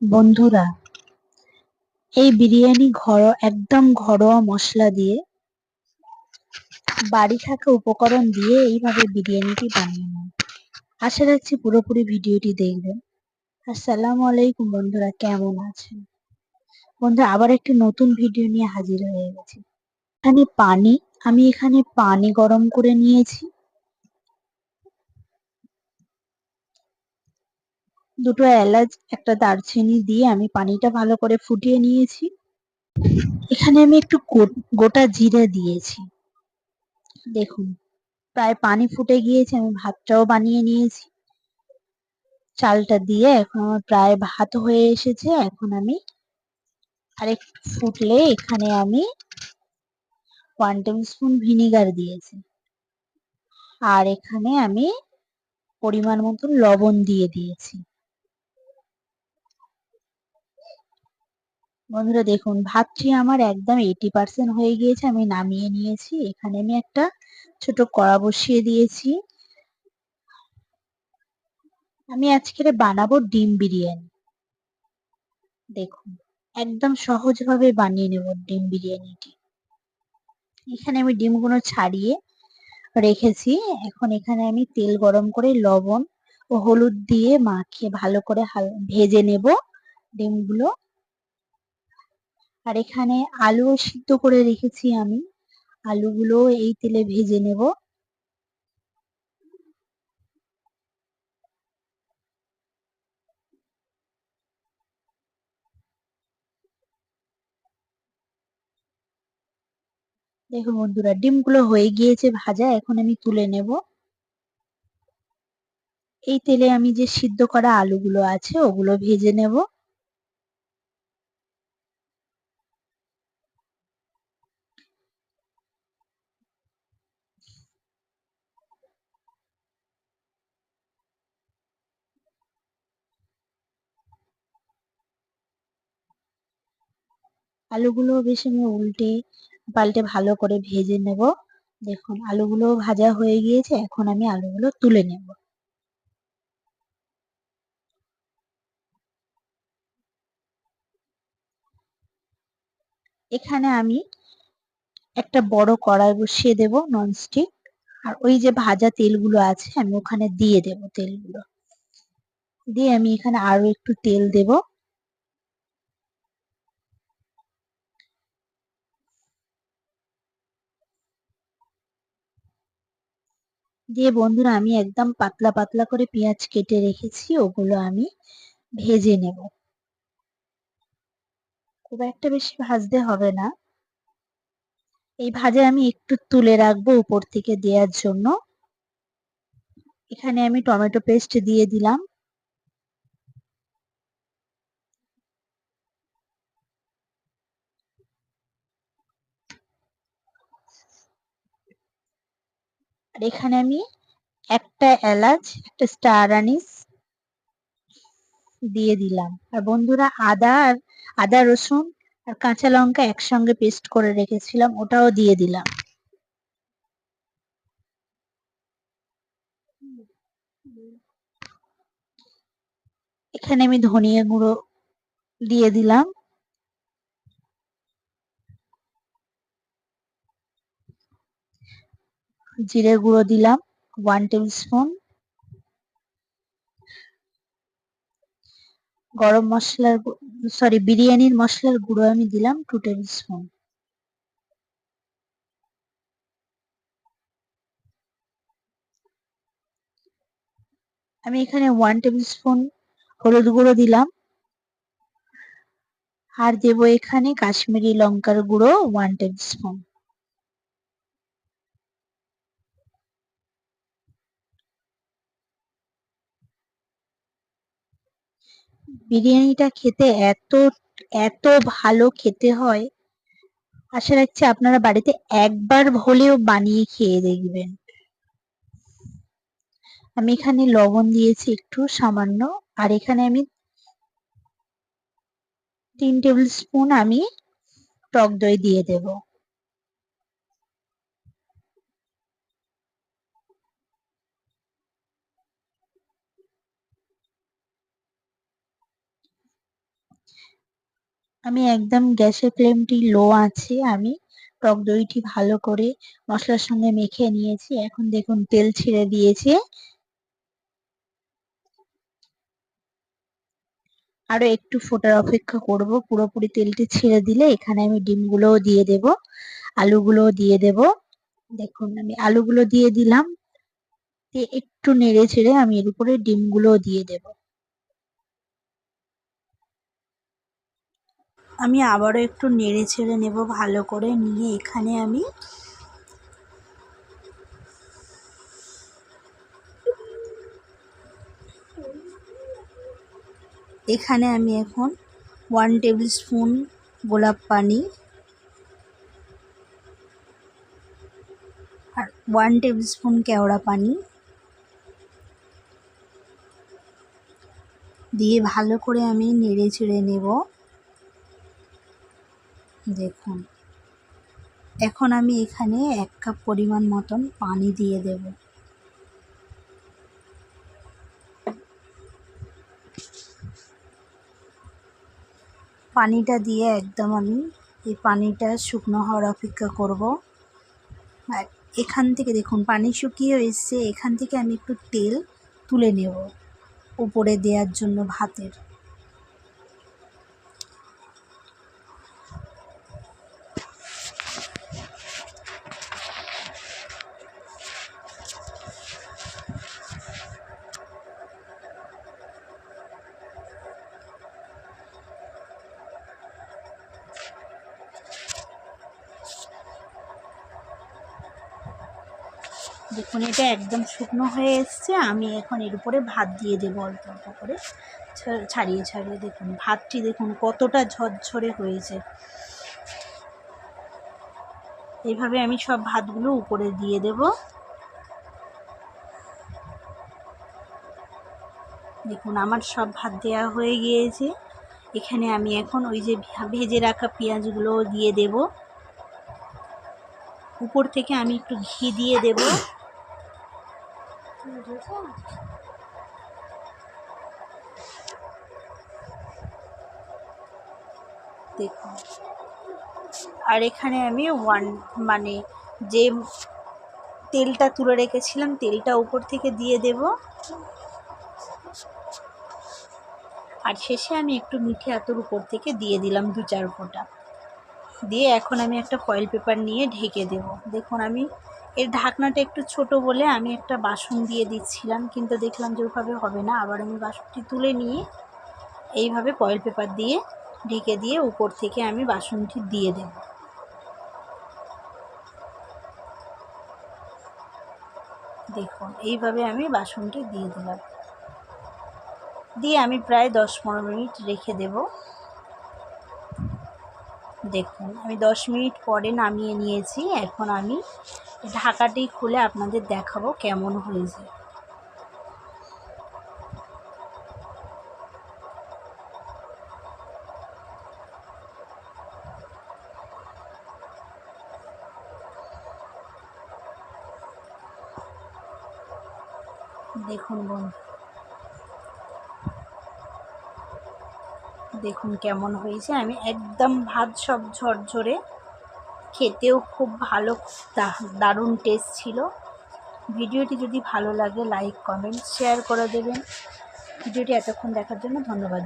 বন্ধুরা, এই বিরিয়ানি একদম ঘরোয়া মশলা দিয়ে, বাড়ি থাকা উপকরণ দিয়ে এইভাবে বিরিয়ানিটি বানিয়ে নেন। আশা রাখছি পুরোপুরি ভিডিওটি দেখবেন। আসসালামু আলাইকুম বন্ধুরা, কেমন আছেন? বন্ধুরা, আবার একটি নতুন ভিডিও নিয়ে হাজির হয়ে গেছি। আমি এখানে পানি গরম করে নিয়েছি। দুটো এলাচ, একটা দারচিনি দিয়ে আমি পানিটা ভালো করে ফুটিয়ে নিয়েছি। এখানে আমি একটু গোটা জিরে দিয়েছি। দেখুন, প্রায় পানি ফুটে গিয়েছে। আমি ভাতটাও বানিয়ে নিয়েছি। চালটা দিয়ে এখন আমার প্রায় ভাত হয়ে এসেছে। এখন আমি আরেকটু ফুটলে এখানে আমি 1 টেবিল স্পুন ভিনিগার দিয়েছি। আর এখানে আমি পরিমাণ মতো লবণ দিয়ে দিয়েছি। বন্ধুরা দেখুন, ভাতটি আমার একদম 80% হয়ে গিয়েছে। আমি নামিয়ে নিয়েছি। এখানে আমি একটা ছোট কড়া বসিয়ে দিয়েছি। আমি আজকে বানাবো ডিম বিরিয়ানি। দেখুন, একদম সহজভাবে বানিয়ে নেব ডিম বিরিয়ানিটি। এখানে আমি ডিমগুলো ছাড়িয়ে রেখেছি। এখন এখানে আমি তেল গরম করে লবণ ও হলুদ দিয়ে মাখিয়ে ভালো করে ভেজে নেব ডিমগুলো। আর এখানে আলুও সিদ্ধ করে রেখেছি আমি। আলুগুলো এই তেলে ভেজে নেব। দেখুন বন্ধুরা, ডিমগুলো হয়ে গিয়েছে ভাজা। এখন আমি তুলে নেব। এই তেলে আমি যে সিদ্ধ করা আলুগুলো আছে ওগুলো ভেজে নেব। আলুগুলো বেশ আমি উল্টে পাল্টে ভালো করে ভেজে নেব। দেখুন, আলুগুলো ভাজা হয়ে গিয়েছে। এখন আমি আলুগুলো তুলে নেব। এখানে আমি একটা বড় কড়াই বসিয়ে দেব ননস্টিক। আর ওই যে ভাজা তেলগুলো আছে আমি ওখানে দিয়ে দেব। তেলগুলো দিয়ে আমি এখানে আরো একটু তেল দেব। দিয়ে বন্ধুরা, আমি একদম পাতলা পাতলা করে পেঁয়াজ কেটে রেখেছি, ওগুলো আমি ভেজে নেব। খুব একটা বেশি ভাজতে হবে না। এই ভাজে আমি একটু তুলে রাখবো উপর থেকে দেওয়ার জন্য। এখানে আমি টমেটো পেস্ট দিয়ে দিলাম। আর এখানে আমি একটা এলাচ, একটা স্টার আনিস দিয়ে দিলাম। আর বন্ধুরা, আদা রসুন আর কাঁচা লঙ্কা একসঙ্গে পেস্ট করে রেখেছিলাম, ওটাও দিয়ে দিলাম। এখানে আমি ধনিয়া গুঁড়ো দিয়ে দিলাম। জিরে গুঁড়ো দিলাম 1 টেবিল স্পুন। বিরিয়ানির মশলার গুঁড়ো আমি দিলাম 2 টেবিল স্পুন। আমি এখানে 1 টেবিল স্পুন হলুদ গুঁড়ো দিলাম। আর দেব এখানে কাশ্মীরি লঙ্কার গুঁড়ো 1 টেবিল স্পুন। বিরিয়ানিটা খেতে এত এত ভালো খেতে হয়। আশা রাখছি আপনারা বাড়িতে একবার হলেও বানিয়ে খেয়ে দেখবেন। আমি এখানে লবণ দিয়েছি একটু সামান্য। আর এখানে আমি 3 টেবিল স্পুন আমি টক দই দিয়ে দেব। আমি একদম গ্যাসের ফ্লেমটি লো আছে। আমি টক দইটি ভালো করে মশলার সঙ্গে মেখে নিয়েছি। এখন দেখুন তেল ছেড়ে দিয়েছে। আরো একটু ফোটার অপেক্ষা করব। পুরোপুরি তেলটি ছেড়ে দিলে এখানে আমি ডিমগুলোও দিয়ে দেব, আলুগুলোও দিয়ে দেব। দেখুন আমি আলুগুলো দিয়ে দিলাম, দিয়ে একটু নেড়ে ছেড়ে আমি এর উপরে ডিমগুলোও দিয়ে দেব। আমি আবারও একটু নেড়ে ছেড়ে নেব ভালো করে, নিয়ে এখানে আমি এখন 1 টেবিল স্পুন গোলাপ পানি আর 1 টেবিল স্পুন কেওড়া পানি দিয়ে ভালো করে আমি নেড়ে ছেড়ে নেব। দেখুন এখন আমি এখানে 1 কাপ পরিমাণ মতন পানি দিয়ে দেব। পানিটা দিয়ে একদম আমি এই পানিটা শুকনো হওয়ার অপেক্ষা করব। আর এখান থেকে দেখুন পানি শুকিয়ে এসছে, এখান থেকে আমি একটু তেল তুলে নেব উপরে দেওয়ার জন্য ভাতের। দেখুন এটা একদম শুকনো হয়ে এসছে। আমি এখন এর উপরে ভাত দিয়ে দেবো অল্প অল্প করে ছাড়িয়ে ছাড়িয়ে। দেখুন ভাতটি দেখুন কতটা ঝরঝরে হয়েছে। এইভাবে আমি সব ভাতগুলো উপরে দিয়ে দেব। দেখুন আমার সব ভাত দেওয়া হয়ে গিয়েছে। এখানে আমি এখন ওই যে ভেজে রাখা পেঁয়াজগুলো দিয়ে দেব। উপর থেকে আমি একটু ঘি দিয়ে দেব। দেখুন আর এখানে আমি যে তেলটা তুলে রেখেছিলাম তেলটা উপর থেকে দিয়ে দেব। আর শেষে আমি একটু মিঠে আতর উপর থেকে দিয়ে দিলাম 2-4 ফোঁটা। দিয়ে এখন আমি একটা ফয়েল পেপার নিয়ে ঢেকে দেব। দেখুন আমি এর ঢাকনাটা একটু ছোট বলে আমি একটা বাসন দিয়ে দিচ্ছিলাম, কিন্তু দেখলাম যে ওইভাবে হবে না। আবার আমি বাসনটি তুলে নিয়ে এইভাবে ফয়েল পেপার দিয়ে ঢেকে দিয়ে উপর থেকে আমি বাসনটি দিয়ে দেব। দেখুন এইভাবে আমি বাসনটি দিয়ে দিলাম, দিয়ে আমি প্রায় 10-15 মিনিট রেখে দেব। দেখুন আমি 10 মিনিট পরে নামিয়ে নিয়েছি। এখন আমি ঢাকাটি খুলে আপনাদের দেখাবো কেমন হয়েছে। দেখুন দেখুন কেমন হয়েছে। আমি একদম ভাত সব ঝরঝরে, খেতেও খুব ভালো, দারুণ টেস্ট ছিল। ভিডিওটি যদি ভালো লাগে লাইক কমেন্ট শেয়ার করে দেবেন। ভিডিওটি এতক্ষণ দেখার জন্য ধন্যবাদ।